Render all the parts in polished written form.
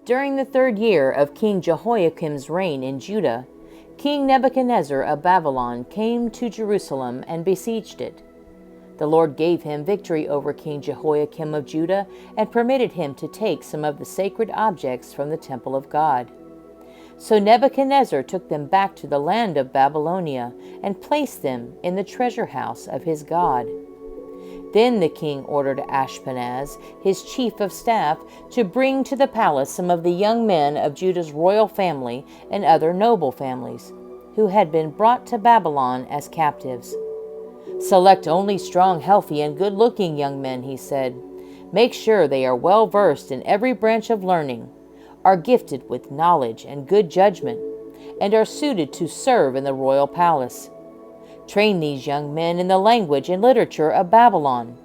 During the 3rd year of King Jehoiakim's reign in Judah, King Nebuchadnezzar of Babylon came to Jerusalem and besieged it. The Lord gave him victory over King Jehoiakim of Judah and permitted him to take some of the sacred objects from the temple of God. So Nebuchadnezzar took them back to the land of Babylonia and placed them in the treasure house of his God. Then the king ordered Ashpenaz, his chief of staff, to bring to the palace some of the young men of Judah's royal family and other noble families, who had been brought to Babylon as captives. "Select only strong, healthy, and good-looking young men," he said. "Make sure they are well versed in every branch of learning, are gifted with knowledge and good judgment, and are suited to serve in the royal palace. Train these young men in the language and literature of Babylon."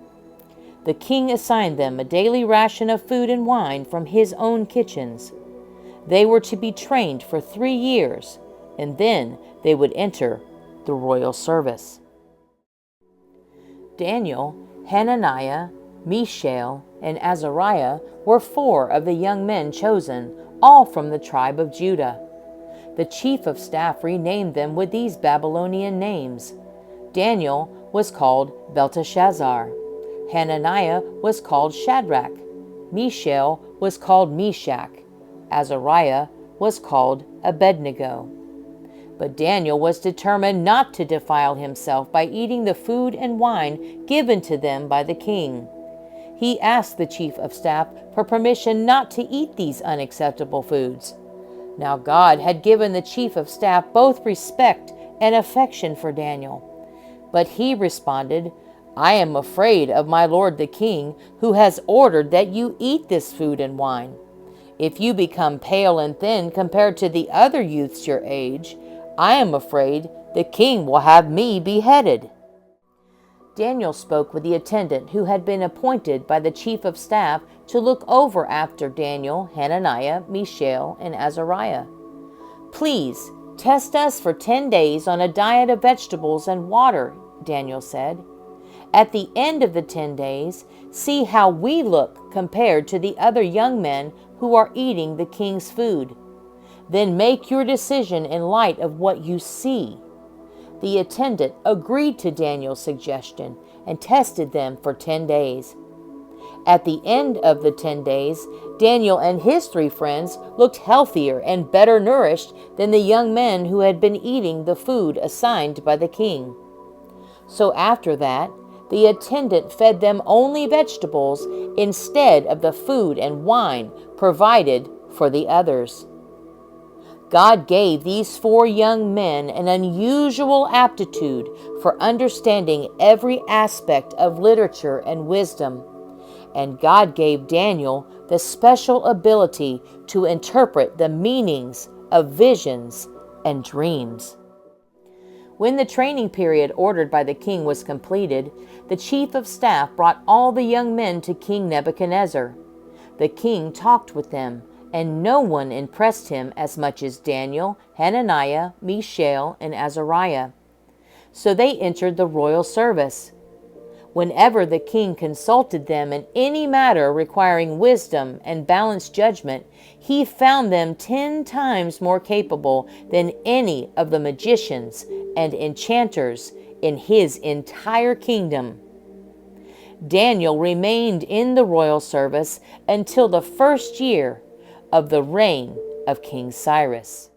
The king assigned them a daily ration of food and wine from his own kitchens. They were to be trained for 3 years, and then they would enter the royal service. Daniel, Hananiah, Mishael, and Azariah were 4 of the young men chosen, all from the tribe of Judah. The chief of staff renamed them with these Babylonian names. Daniel was called Belteshazzar. Hananiah was called Shadrach. Mishael was called Meshach. Azariah was called Abednego. But Daniel was determined not to defile himself by eating the food and wine given to them by the king. He asked the chief of staff for permission not to eat these unacceptable foods. Now God had given the chief of staff both respect and affection for Daniel. But he responded, "I am afraid of my lord the king, who has ordered that you eat this food and wine. If you become pale and thin compared to the other youths your age, I am afraid the king will have me beheaded." Daniel spoke with the attendant who had been appointed by the chief of staff to look over after Daniel, Hananiah, Mishael, and Azariah. "Please, test us for 10 days on a diet of vegetables and water," Daniel said. "At the end of the 10 days, see how we look compared to the other young men who are eating the king's food. Then make your decision in light of what you see." The attendant agreed to Daniel's suggestion and tested them for 10 days. At the end of the 10 days, Daniel and his 3 friends looked healthier and better nourished than the young men who had been eating the food assigned by the king. So after that, the attendant fed them only vegetables instead of the food and wine provided for the others. God gave these 4 young men an unusual aptitude for understanding every aspect of literature and wisdom, and God gave Daniel the special ability to interpret the meanings of visions and dreams. When the training period ordered by the king was completed, the chief of staff brought all the young men to King Nebuchadnezzar. The king talked with them, and no one impressed him as much as Daniel, Hananiah, Mishael, and Azariah. So they entered the royal service. Whenever the king consulted them in any matter requiring wisdom and balanced judgment, he found them 10 times more capable than any of the magicians and enchanters in his entire kingdom. Daniel remained in the royal service until the 1st year of the reign of King Cyrus.